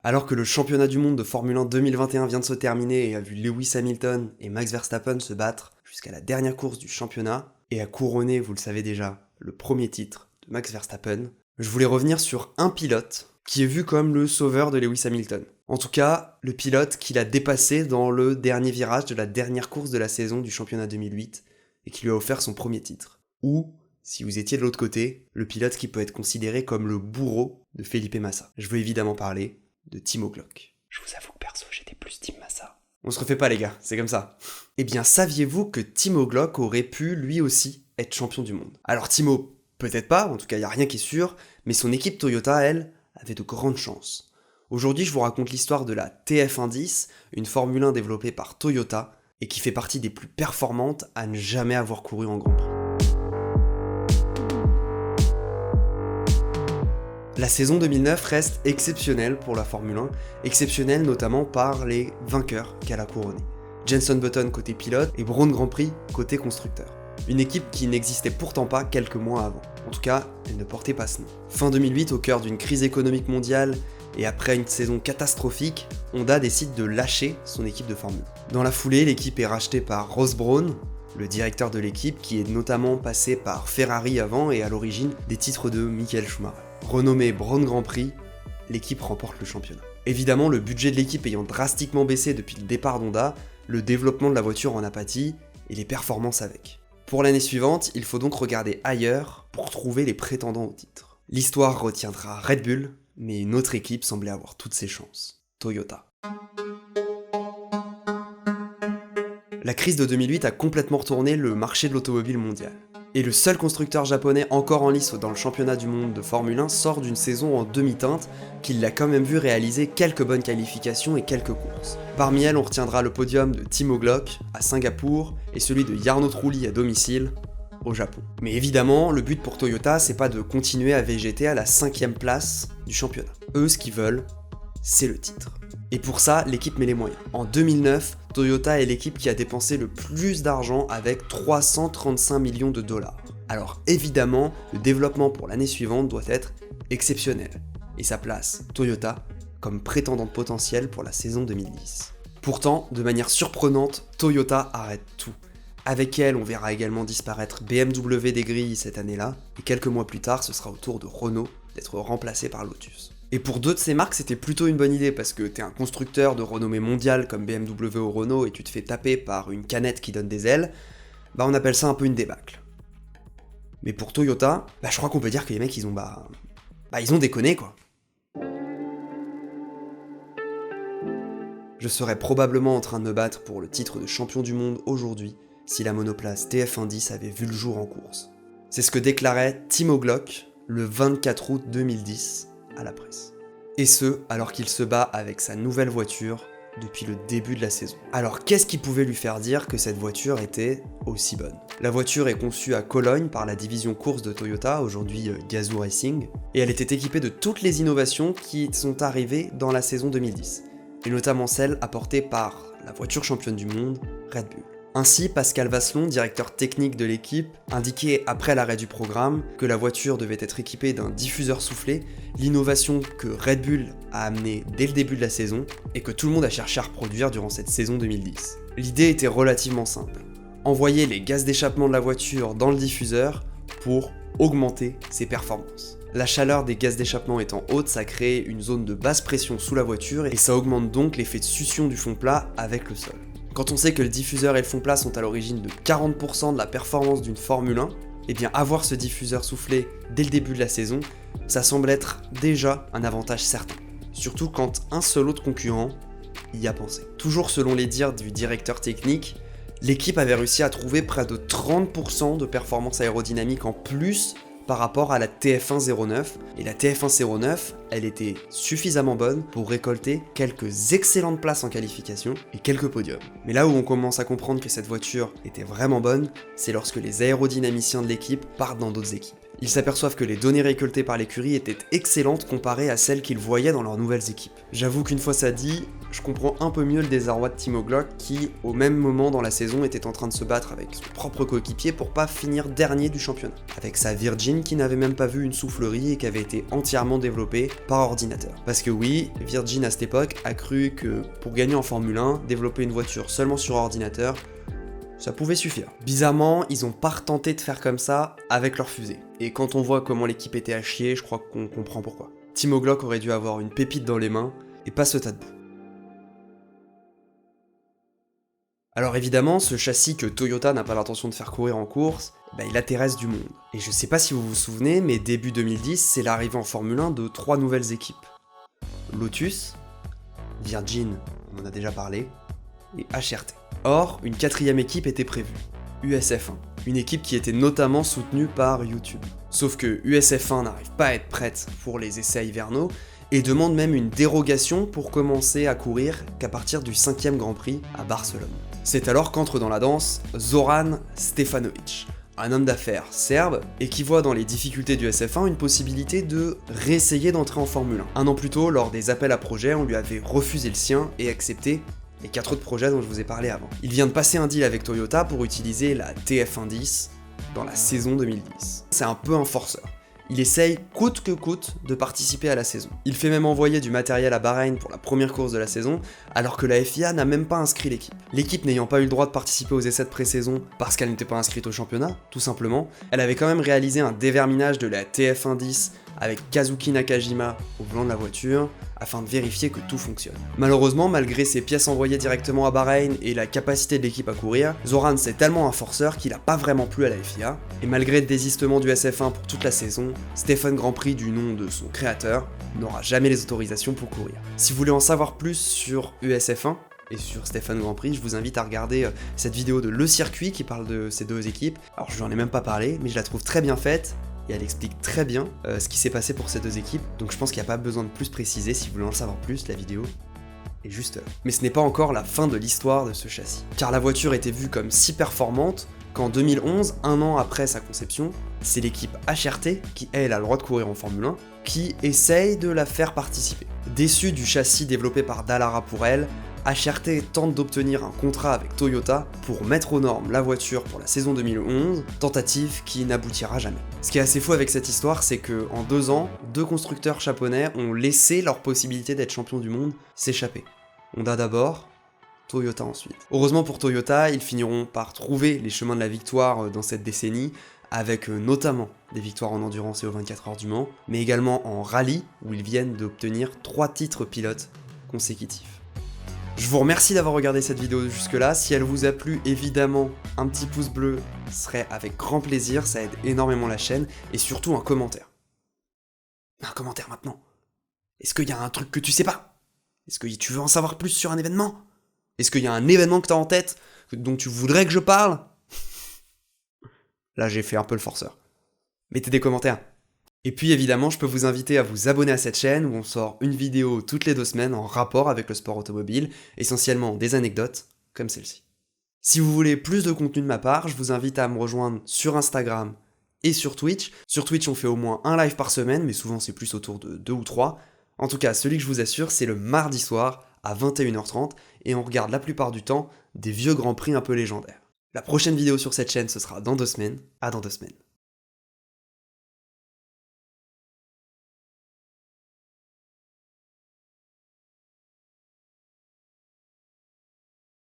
Alors que le championnat du monde de Formule 1 2021 vient de se terminer et a vu Lewis Hamilton et Max Verstappen se battre jusqu'à la dernière course du championnat, et a couronné, vous le savez déjà, le premier titre de Max Verstappen, je voulais revenir sur un pilote qui est vu comme le sauveur de Lewis Hamilton. En tout cas, le pilote qui l'a dépassé dans le dernier virage de la dernière course de la saison du championnat 2008 et qui lui a offert son premier titre. Ou, si vous étiez de l'autre côté, le pilote qui peut être considéré comme le bourreau de Felipe Massa. Je veux évidemment parler de Timo Glock. Je vous avoue que perso, j'étais plus Team Massa. On se refait pas les gars, c'est comme ça. Eh bien, saviez-vous que Timo Glock aurait pu lui aussi être champion du monde? Alors Timo, peut-être pas, en tout cas il n'y a rien qui est sûr, mais son équipe Toyota, elle, avait de grandes chances. Aujourd'hui, je vous raconte l'histoire de la TF110, une Formule 1 développée par Toyota, et qui fait partie des plus performantes à ne jamais avoir couru en Grand Prix. La saison 2009 reste exceptionnelle pour la Formule 1, exceptionnelle notamment par les vainqueurs qu'elle a couronnés. Jenson Button côté pilote et Brawn Grand Prix côté constructeur. Une équipe qui n'existait pourtant pas quelques mois avant. En tout cas, elle ne portait pas ce nom. Fin 2008, au cœur d'une crise économique mondiale et après une saison catastrophique, Honda décide de lâcher son équipe de Formule 1. Dans la foulée, l'équipe est rachetée par Ross Brawn, le directeur de l'équipe qui est notamment passé par Ferrari avant et à l'origine des titres de Michael Schumacher. Renommée Brawn Grand Prix, l'équipe remporte le championnat. Évidemment, le budget de l'équipe ayant drastiquement baissé depuis le départ d'Honda, le développement de la voiture en a pâti et les performances avec. Pour l'année suivante, il faut donc regarder ailleurs pour trouver les prétendants au titre. L'histoire retiendra Red Bull, mais une autre équipe semblait avoir toutes ses chances, Toyota. La crise de 2008 a complètement retourné le marché de l'automobile mondial. Et le seul constructeur japonais encore en lice dans le championnat du monde de Formule 1 sort d'une saison en demi-teinte qui l'a quand même vu réaliser quelques bonnes qualifications et quelques courses. Parmi elles, on retiendra le podium de Timo Glock à Singapour et celui de Jarno Trulli à domicile au Japon. Mais évidemment, le but pour Toyota, c'est pas de continuer à végéter à la 5ème place du championnat. Eux, ce qu'ils veulent, c'est le titre. Et pour ça, l'équipe met les moyens. En 2009, Toyota est l'équipe qui a dépensé le plus d'argent avec 335 millions de dollars. Alors évidemment, le développement pour l'année suivante doit être exceptionnel. Et ça place Toyota comme prétendante potentielle pour la saison 2010. Pourtant, de manière surprenante, Toyota arrête tout. Avec elle, on verra également disparaître BMW des grilles cette année-là, et quelques mois plus tard, ce sera au tour de Renault d'être remplacé par Lotus. Et pour deux de ces marques, c'était plutôt une bonne idée, parce que t'es un constructeur de renommée mondiale comme BMW ou Renault et tu te fais taper par une canette qui donne des ailes, bah on appelle ça un peu une débâcle. Mais pour Toyota, bah je crois qu'on peut dire que les mecs ils ont déconné quoi. Je serais probablement en train de me battre pour le titre de champion du monde aujourd'hui si la monoplace TF110 avait vu le jour en course. C'est ce que déclarait Timo Glock le 24 août 2010 à la presse. Et ce, alors qu'il se bat avec sa nouvelle voiture depuis le début de la saison. Alors qu'est-ce qui pouvait lui faire dire que cette voiture était aussi bonne? La voiture est conçue à Cologne par la division course de Toyota, aujourd'hui Gazoo Racing, et elle était équipée de toutes les innovations qui sont arrivées dans la saison 2010, et notamment celles apportées par la voiture championne du monde, Red Bull. Ainsi, Pascal Vasselon, directeur technique de l'équipe, indiquait après l'arrêt du programme que la voiture devait être équipée d'un diffuseur soufflé, l'innovation que Red Bull a amenée dès le début de la saison et que tout le monde a cherché à reproduire durant cette saison 2010. L'idée était relativement simple. Envoyer les gaz d'échappement de la voiture dans le diffuseur pour augmenter ses performances. La chaleur des gaz d'échappement étant haute, ça crée une zone de basse pression sous la voiture et ça augmente donc l'effet de succion du fond plat avec le sol. Quand on sait que le diffuseur et le fond plat sont à l'origine de 40% de la performance d'une Formule 1, eh bien avoir ce diffuseur soufflé dès le début de la saison, ça semble être déjà un avantage certain. Surtout quand un seul autre concurrent y a pensé. Toujours selon les dires du directeur technique, l'équipe avait réussi à trouver près de 30% de performance aérodynamique en plus par rapport à la TF1 09, et la TF1 09, elle était suffisamment bonne pour récolter quelques excellentes places en qualification et quelques podiums. Mais là où on commence à comprendre que cette voiture était vraiment bonne, c'est lorsque les aérodynamiciens de l'équipe partent dans d'autres équipes. Ils s'aperçoivent que les données récoltées par l'écurie étaient excellentes comparées à celles qu'ils voyaient dans leurs nouvelles équipes. J'avoue qu'une fois ça dit, je comprends un peu mieux le désarroi de Timo Glock qui, au même moment dans la saison, était en train de se battre avec son propre coéquipier pour pas finir dernier du championnat. Avec sa Virgin qui n'avait même pas vu une soufflerie et qui avait été entièrement développée par ordinateur. Parce que oui, Virgin à cette époque a cru que pour gagner en Formule 1, développer une voiture seulement sur ordinateur, ça pouvait suffire. Bizarrement, ils ont pas retenté de faire comme ça avec leur fusée. Et quand on voit comment l'équipe était à chier, je crois qu'on comprend pourquoi. Timo Glock aurait dû avoir une pépite dans les mains et pas ce tas de boue. Alors évidemment, ce châssis que Toyota n'a pas l'intention de faire courir en course, il intéresse du monde. Et je sais pas si vous vous souvenez, mais début 2010, c'est l'arrivée en Formule 1 de 3 nouvelles équipes. Lotus, Virgin, on en a déjà parlé, et HRT. Or, une 4ème équipe était prévue, USF1, une équipe qui était notamment soutenue par YouTube. Sauf que USF1 n'arrive pas à être prête pour les essais hivernaux, et demande même une dérogation pour commencer à courir qu'à partir du 5e Grand Prix à Barcelone. C'est alors qu'entre dans la danse Zoran Stefanovic, un homme d'affaires serbe, et qui voit dans les difficultés du SF1 une possibilité de réessayer d'entrer en Formule 1. Un an plus tôt, lors des appels à projets, on lui avait refusé le sien et accepté les 4 autres projets dont je vous ai parlé avant. Il vient de passer un deal avec Toyota pour utiliser la TF110 dans la saison 2010. C'est un peu un forceur. Il essaye coûte que coûte de participer à la saison. Il fait même envoyer du matériel à Bahreïn pour la première course de la saison, alors que la FIA n'a même pas inscrit l'équipe. L'équipe n'ayant pas eu le droit de participer aux essais de pré-saison parce qu'elle n'était pas inscrite au championnat, tout simplement, elle avait quand même réalisé un déverminage de la TF110 avec Kazuki Nakajima au volant de la voiture, afin de vérifier que tout fonctionne. Malheureusement, malgré ses pièces envoyées directement à Bahreïn et la capacité de l'équipe à courir, Zoran c'est tellement un forceur qu'il a pas vraiment plu à la FIA, et malgré le désistement du SF1 pour toute la saison, Stephen Grand Prix du nom de son créateur n'aura jamais les autorisations pour courir. Si vous voulez en savoir plus sur USF1, et sur Stephen Grand Prix, je vous invite à regarder cette vidéo de Le Circuit qui parle de ces deux équipes. Alors je n'en ai même pas parlé, mais je la trouve très bien faite, et elle explique très bien ce qui s'est passé pour ces deux équipes, donc je pense qu'il n'y a pas besoin de plus préciser. Si vous voulez en savoir plus, la vidéo est juste là. Mais ce n'est pas encore la fin de l'histoire de ce châssis, car la voiture était vue comme si performante qu'en 2011, un an après sa conception, c'est l'équipe HRT, qui elle a le droit de courir en Formule 1, qui essaye de la faire participer. Déçu du châssis développé par Dallara pour elle, HRT tente d'obtenir un contrat avec Toyota pour mettre aux normes la voiture pour la saison 2011, tentative qui n'aboutira jamais. Ce qui est assez fou avec cette histoire, c'est que en 2 ans, 2 constructeurs japonais ont laissé leur possibilité d'être champion du monde s'échapper. Honda d'abord, Toyota ensuite. Heureusement pour Toyota, ils finiront par trouver les chemins de la victoire dans cette décennie, avec notamment des victoires en endurance et aux 24 heures du Mans, mais également en rallye, où ils viennent d'obtenir 3 titres pilotes consécutifs. Je vous remercie d'avoir regardé cette vidéo jusque-là. Si elle vous a plu, évidemment, un petit pouce bleu serait avec grand plaisir, ça aide énormément la chaîne, et surtout un commentaire. Un commentaire maintenant. Est-ce qu'il y a un truc que tu sais pas? Est-ce que tu veux en savoir plus sur un événement? Est-ce qu'il y a un événement que t'as en tête, dont tu voudrais que je parle? Là, j'ai fait un peu le forceur. Mettez des commentaires. Et puis évidemment, je peux vous inviter à vous abonner à cette chaîne où on sort une vidéo toutes les 2 semaines en rapport avec le sport automobile, essentiellement des anecdotes comme celle-ci. Si vous voulez plus de contenu de ma part, je vous invite à me rejoindre sur Instagram et sur Twitch. Sur Twitch, on fait au moins un live par semaine, mais souvent c'est plus autour de 2 ou 3. En tout cas, celui que je vous assure, c'est le mardi soir à 21h30 et on regarde la plupart du temps des vieux grands prix un peu légendaires. La prochaine vidéo sur cette chaîne, ce sera dans 2 semaines. À dans 2 semaines.